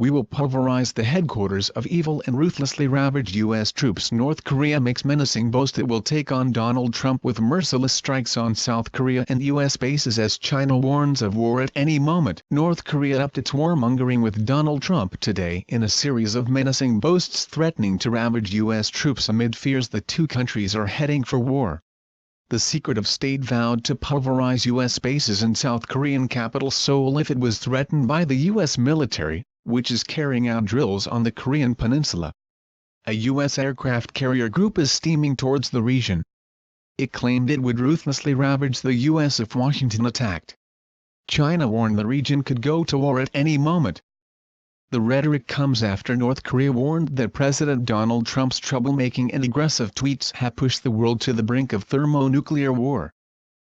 "We will pulverize the headquarters of evil and ruthlessly ravage U.S. troops." North Korea makes menacing boast it will take on Donald Trump with merciless strikes on South Korea and U.S. bases as China warns of war at any moment. North Korea upped its warmongering with Donald Trump today in a series of menacing boasts threatening to ravage U.S. troops amid fears the two countries are heading for war. The secret of state vowed to pulverize U.S. bases in South Korean capital Seoul if it was threatened by the U.S. military, which is carrying out drills on the Korean peninsula. A U.S. aircraft carrier group is steaming towards the region. It claimed it would ruthlessly ravage the U.S. if Washington attacked. China warned the region could go to war at any moment. The rhetoric comes after North Korea warned that President Donald Trump's troublemaking and aggressive tweets have pushed the world to the brink of thermonuclear war.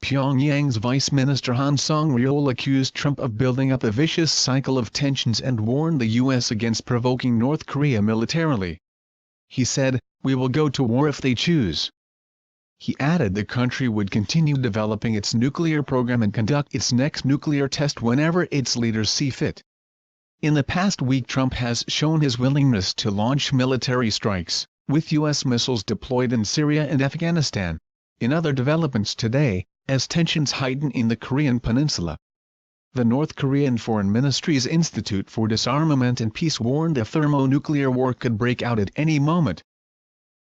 Pyongyang's Vice Minister Han Song-ryol accused Trump of building up a vicious cycle of tensions and warned the U.S. against provoking North Korea militarily. He said, "We will go to war if they choose." He added the country would continue developing its nuclear program and conduct its next nuclear test whenever its leaders see fit. In the past week Trump has shown his willingness to launch military strikes, with U.S. missiles deployed in Syria and Afghanistan. In other developments today, as tensions heighten in the Korean peninsula, the North Korean Foreign Ministry's Institute for Disarmament and Peace warned a thermonuclear war could break out at any moment.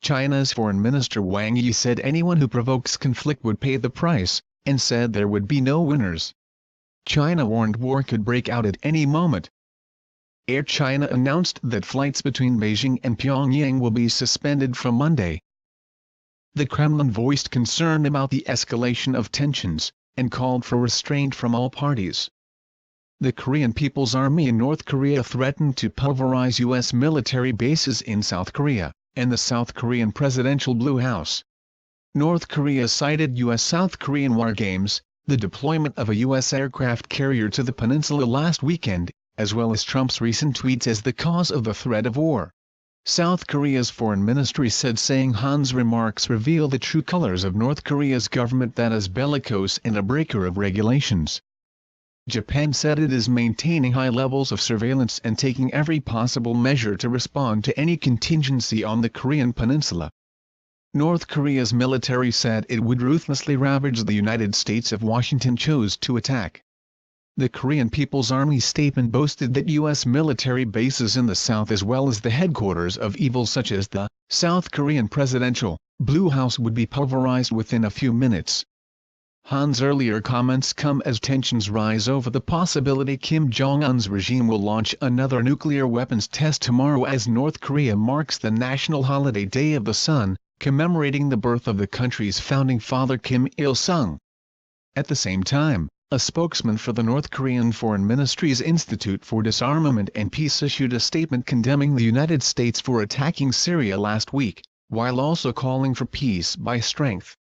China's Foreign Minister Wang Yi said anyone who provokes conflict would pay the price, and said there would be no winners. China warned war could break out at any moment. Air China announced that flights between Beijing and Pyongyang will be suspended from Monday. The Kremlin voiced concern about the escalation of tensions, and called for restraint from all parties. The Korean People's Army in North Korea threatened to pulverize U.S. military bases in South Korea, and the South Korean Presidential Blue House. North Korea cited U.S.-South Korean war games, the deployment of a U.S. aircraft carrier to the peninsula last weekend, as well as Trump's recent tweets as the cause of the threat of war. South Korea's foreign ministry said saying Han's remarks reveal the true colors of North Korea's government that is bellicose and a breaker of regulations. Japan said it is maintaining high levels of surveillance and taking every possible measure to respond to any contingency on the Korean peninsula. North Korea's military said it would ruthlessly ravage the United States if Washington chose to attack. The Korean People's Army statement boasted that U.S. military bases in the south as well as the headquarters of evil such as the South Korean Presidential Blue House would be pulverized within a few minutes. Han's earlier comments come as tensions rise over the possibility Kim Jong-un's regime will launch another nuclear weapons test tomorrow as North Korea marks the national holiday Day of the Sun, commemorating the birth of the country's founding father Kim Il-sung. At the same time, a spokesman for the North Korean Foreign Ministry's Institute for Disarmament and Peace issued a statement condemning the United States for attacking Syria last week, while also calling for peace by strength.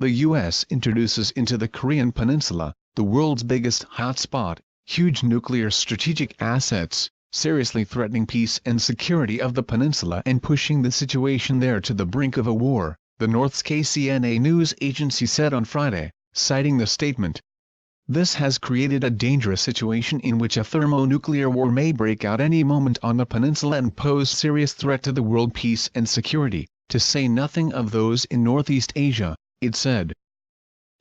The U.S. introduces into the Korean peninsula, the world's biggest hotspot, huge nuclear strategic assets, seriously threatening peace and security of the peninsula and pushing the situation there to the brink of a war, the North's KCNA news agency said on Friday, citing the statement. This has created a dangerous situation in which a thermonuclear war may break out any moment on the peninsula and pose serious threat to the world peace and security, to say nothing of those in Northeast Asia, it said.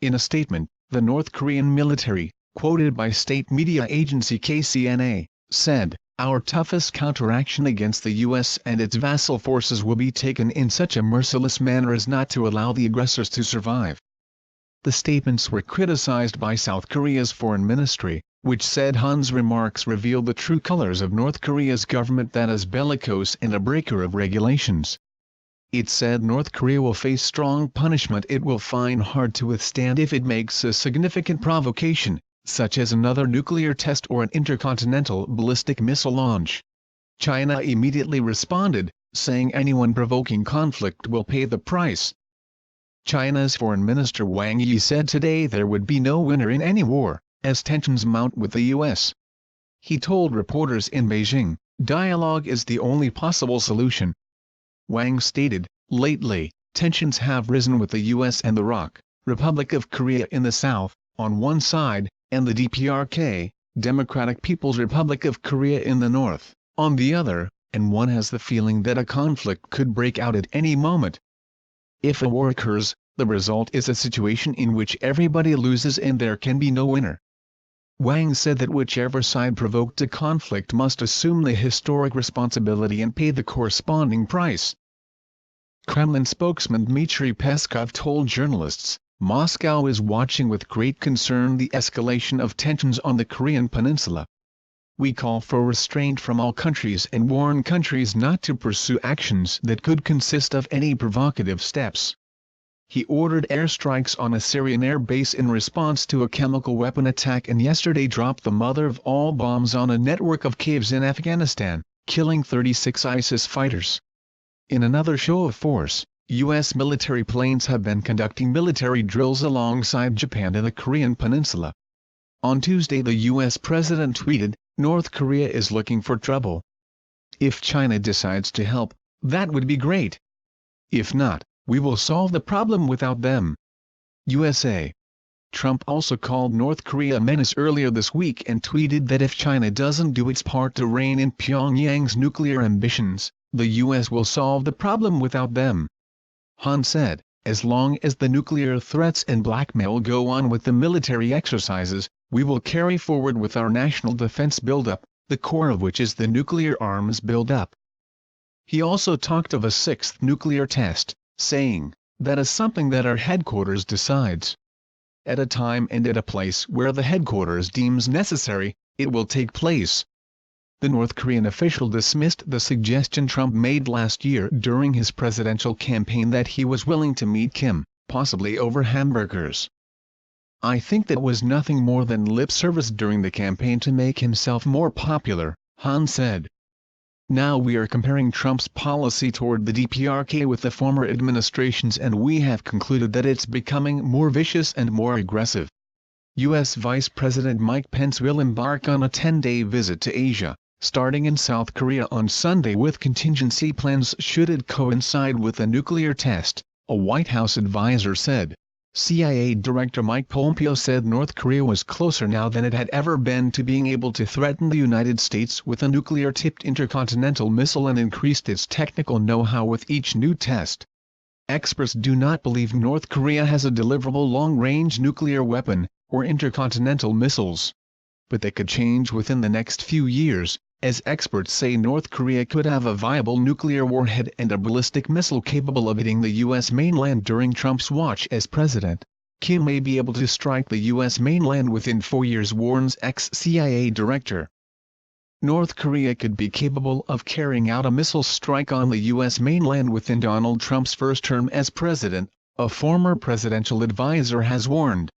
In a statement, the North Korean military, quoted by state media agency KCNA, said, "Our toughest counteraction against the U.S. and its vassal forces will be taken in such a merciless manner as not to allow the aggressors to survive." The statements were criticized by South Korea's foreign ministry, which said Han's remarks reveal the true colors of North Korea's government that is bellicose and a breaker of regulations. It said North Korea will face strong punishment it will find hard to withstand if it makes a significant provocation, such as another nuclear test or an intercontinental ballistic missile launch. China immediately responded, saying anyone provoking conflict will pay the price. China's Foreign Minister Wang Yi said today there would be no winner in any war, as tensions mount with the U.S. He told reporters in Beijing, "Dialogue is the only possible solution." Wang stated, "Lately, tensions have risen with the U.S. and the ROC, Republic of Korea in the south, on one side, and the DPRK, Democratic People's Republic of Korea in the north, on the other, and one has the feeling that a conflict could break out at any moment. If a war occurs, the result is a situation in which everybody loses and there can be no winner. Wang said that whichever side provoked a conflict must assume the historic responsibility and pay the corresponding price. Kremlin spokesman Dmitry Peskov told journalists, Moscow is watching with great concern the escalation of tensions on the Korean peninsula. We call for restraint from all countries and warn countries not to pursue actions that could consist of any provocative steps. He ordered airstrikes on a Syrian air base in response to a chemical weapon attack and yesterday dropped the mother of all bombs on a network of caves in Afghanistan, killing 36 ISIS fighters. In another show of force, U.S. military planes have been conducting military drills alongside Japan in the Korean peninsula. On Tuesday the U.S. president tweeted, North Korea is looking for trouble. If China decides to help, that would be great. If not, we will solve the problem without them. USA. Trump also called North Korea a menace earlier this week and tweeted that if China doesn't do its part to rein in Pyongyang's nuclear ambitions, the U.S. will solve the problem without them. Han said, as long as the nuclear threats and blackmail go on with the military exercises, we will carry forward with our national defense buildup, the core of which is the nuclear arms buildup. He also talked of a sixth nuclear test, saying, that is something that our headquarters decides. At a time and at a place where the headquarters deems necessary, it will take place. The North Korean official dismissed the suggestion Trump made last year during his presidential campaign that he was willing to meet Kim, possibly over hamburgers. I think that was nothing more than lip service during the campaign to make himself more popular, Han said. Now we are comparing Trump's policy toward the DPRK with the former administration's and we have concluded that it's becoming more vicious and more aggressive. U.S. Vice President Mike Pence will embark on a 10-day visit to Asia, starting in South Korea on Sunday with contingency plans should it coincide with a nuclear test, a White House advisor said. CIA Director Mike Pompeo said North Korea was closer now than it had ever been to being able to threaten the United States with a nuclear-tipped intercontinental missile and increased its technical know-how with each new test. Experts do not believe North Korea has a deliverable long-range nuclear weapon, or intercontinental missiles. But that could change within the next few years, as experts say North Korea could have a viable nuclear warhead and a ballistic missile capable of hitting the U.S. mainland during Trump's watch as president. Kim may be able to strike the U.S. mainland within 4 years, warns ex-CIA director. North Korea could be capable of carrying out a missile strike on the U.S. mainland within Donald Trump's first term as president, a former presidential advisor has warned.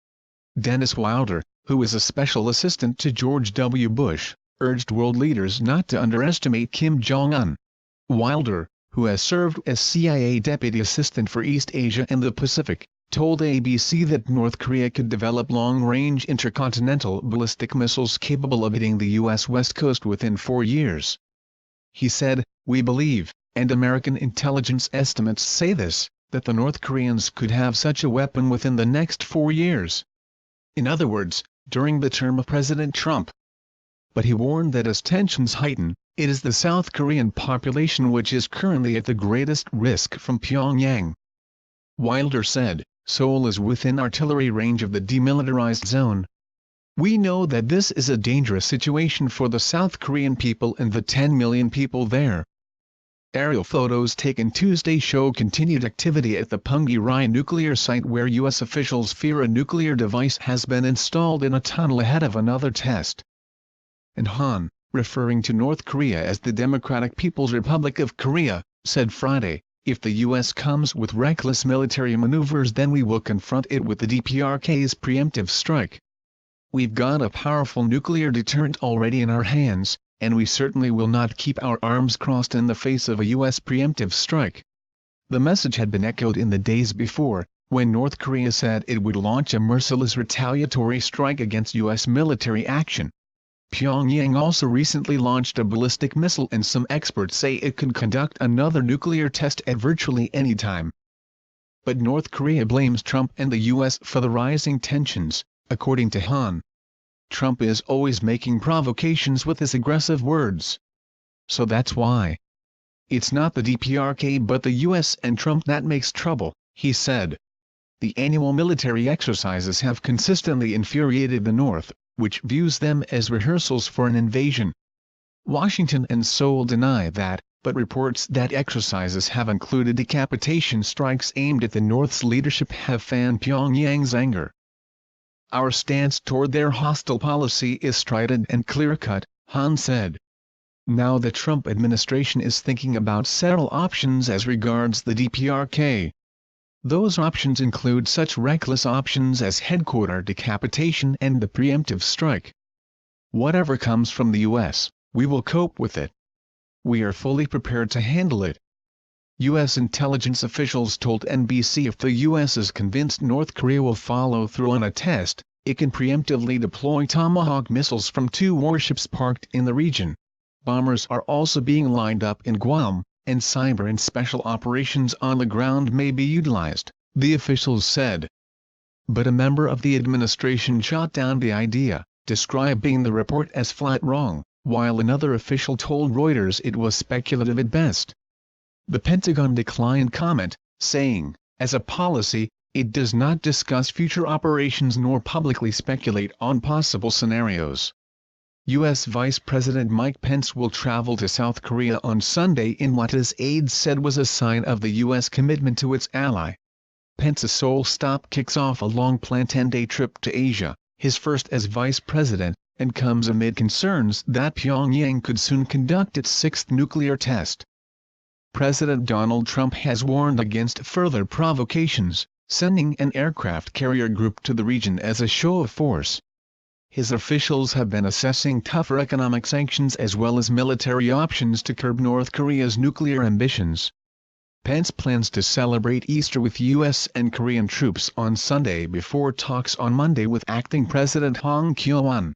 Dennis Wilder, who is a special assistant to George W. Bush, urged world leaders not to underestimate Kim Jong-un. Wilder, who has served as CIA Deputy Assistant for East Asia and the Pacific, told ABC that North Korea could develop long-range intercontinental ballistic missiles capable of hitting the U.S. West Coast within 4 years. He said, "We believe, and American intelligence estimates say this, that the North Koreans could have such a weapon within the next 4 years. In other words, during the term of President Trump." But he warned that as tensions heighten, it is the South Korean population which is currently at the greatest risk from Pyongyang. Wilder said, Seoul is within artillery range of the demilitarized zone. We know that this is a dangerous situation for the South Korean people and the 10 million people there. Aerial photos taken Tuesday show continued activity at the Punggye-ri nuclear site where U.S. officials fear a nuclear device has been installed in a tunnel ahead of another test. And Han, referring to North Korea as the Democratic People's Republic of Korea, said Friday, if the U.S. comes with reckless military maneuvers then we will confront it with the DPRK's preemptive strike. We've got a powerful nuclear deterrent already in our hands, and we certainly will not keep our arms crossed in the face of a U.S. preemptive strike. The message had been echoed in the days before, when North Korea said it would launch a merciless retaliatory strike against U.S. military action. Pyongyang also recently launched a ballistic missile and some experts say it could conduct another nuclear test at virtually any time. But North Korea blames Trump and the U.S. for the rising tensions, according to Han. Trump is always making provocations with his aggressive words. so that's why. It's not the DPRK but the US and Trump that makes trouble, he said. The annual military exercises have consistently infuriated the North, which views them as rehearsals for an invasion. Washington and Seoul deny that, but reports that exercises have included decapitation strikes aimed at the North's leadership have fanned Pyongyang's anger. Our stance toward their hostile policy is strident and clear-cut, Han said. Now the Trump administration is thinking about several options as regards the DPRK. Those options include such reckless options as headquarter decapitation and the preemptive strike. Whatever comes from the U.S., we will cope with it. We are fully prepared to handle it. U.S. intelligence officials told NBC if the U.S. is convinced North Korea will follow through on a test, it can preemptively deploy Tomahawk missiles from 2 warships parked in the region. Bombers are also being lined up in Guam, and cyber and special operations on the ground may be utilized, the officials said. But a member of the administration shot down the idea, describing the report as flat wrong, while another official told Reuters it was speculative at best. The Pentagon declined comment, saying, as a policy, it does not discuss future operations nor publicly speculate on possible scenarios. U.S. Vice President Mike Pence will travel to South Korea on Sunday in what his aides said was a sign of the U.S. commitment to its ally. Pence's Seoul stop kicks off a long-planned 10-day trip to Asia, his first as vice president, and comes amid concerns that Pyongyang could soon conduct its 6th nuclear test. President Donald Trump has warned against further provocations, sending an aircraft carrier group to the region as a show of force. His officials have been assessing tougher economic sanctions as well as military options to curb North Korea's nuclear ambitions. Pence plans to celebrate Easter with U.S. and Korean troops on Sunday before talks on Monday with acting President Hong Kyo-ahn.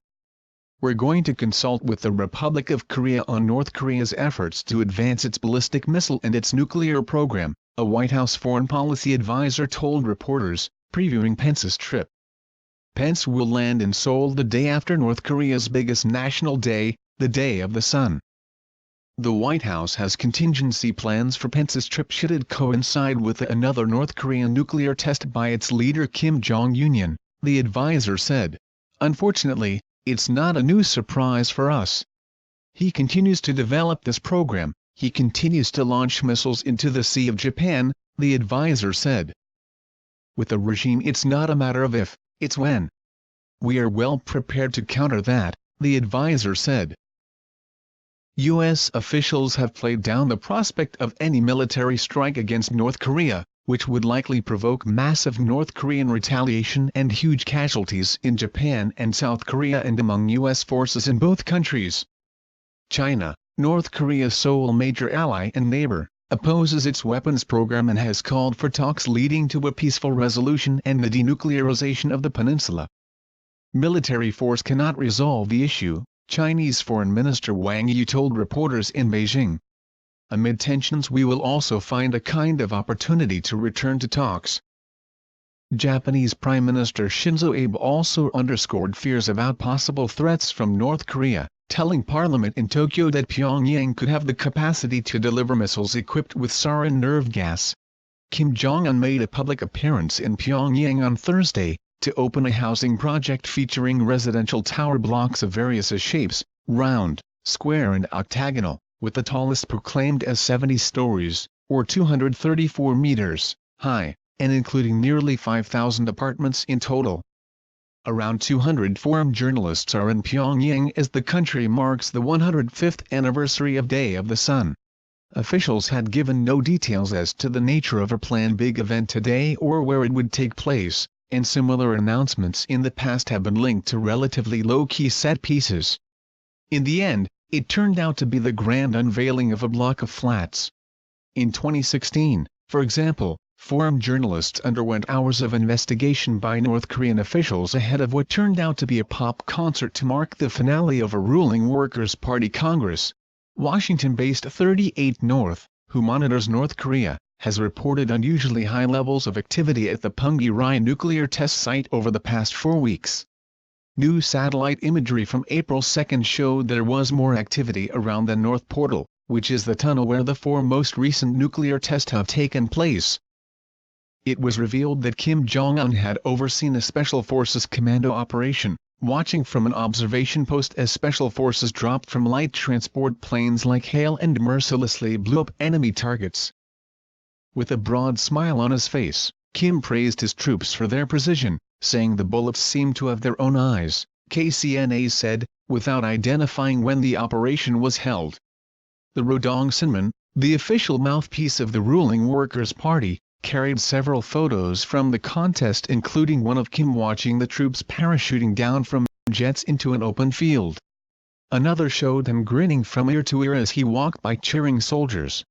We're going to consult with the Republic of Korea on North Korea's efforts to advance its ballistic missile and its nuclear program, a White House foreign policy advisor told reporters, previewing Pence's trip. Pence will land in Seoul the day after North Korea's biggest national day, the Day of the Sun. The White House has contingency plans for Pence's trip should it coincide with another North Korean nuclear test by its leader Kim Jong-un, the advisor said. Unfortunately, it's not a new surprise for us. He continues to develop this program, he continues to launch missiles into the Sea of Japan, the advisor said. With the regime it's not a matter of if, it's when. We are well prepared to counter that, the advisor said. U.S. officials have played down the prospect of any military strike against North Korea, which would likely provoke massive North Korean retaliation and huge casualties in Japan and South Korea and among U.S. forces in both countries. China, North Korea's sole major ally and neighbor, opposes its weapons program and has called for talks leading to a peaceful resolution and the denuclearization of the peninsula. Military force cannot resolve the issue, Chinese Foreign Minister Wang Yi told reporters in Beijing. Amid tensions we will also find a kind of opportunity to return to talks. Japanese Prime Minister Shinzo Abe also underscored fears about possible threats from North Korea, telling Parliament in Tokyo that Pyongyang could have the capacity to deliver missiles equipped with sarin nerve gas. Kim Jong-un made a public appearance in Pyongyang on Thursday, to open a housing project featuring residential tower blocks of various shapes, round, square and octagonal, with the tallest proclaimed as 70 stories, or 234 meters, high, and including nearly 5,000 apartments in total. Around 200 foreign journalists are in Pyongyang as the country marks the 105th anniversary of Day of the Sun. Officials had given no details as to the nature of a planned big event today or where it would take place, and similar announcements in the past have been linked to relatively low-key set pieces. In the end, it turned out to be the grand unveiling of a block of flats. In 2016, for example, foreign journalists underwent hours of investigation by North Korean officials ahead of what turned out to be a pop concert to mark the finale of a ruling Workers' Party Congress. Washington-based 38 North, who monitors North Korea, has reported unusually high levels of activity at the Punggye-ri nuclear test site over the past 4 weeks. New satellite imagery from April 2 showed there was more activity around the North Portal, which is the tunnel where the 4 most recent nuclear tests have taken place. It was revealed that Kim Jong-un had overseen a Special Forces commando operation, watching from an observation post as Special Forces dropped from light transport planes like hail and mercilessly blew up enemy targets. With a broad smile on his face, Kim praised his troops for their precision, saying the bullets seemed to have their own eyes, KCNA said, without identifying when the operation was held. The Rodong Sinmun, the official mouthpiece of the ruling Workers' Party, carried several photos from the contest, including one of Kim watching the troops parachuting down from jets into an open field. Another showed him grinning from ear to ear as he walked by cheering soldiers.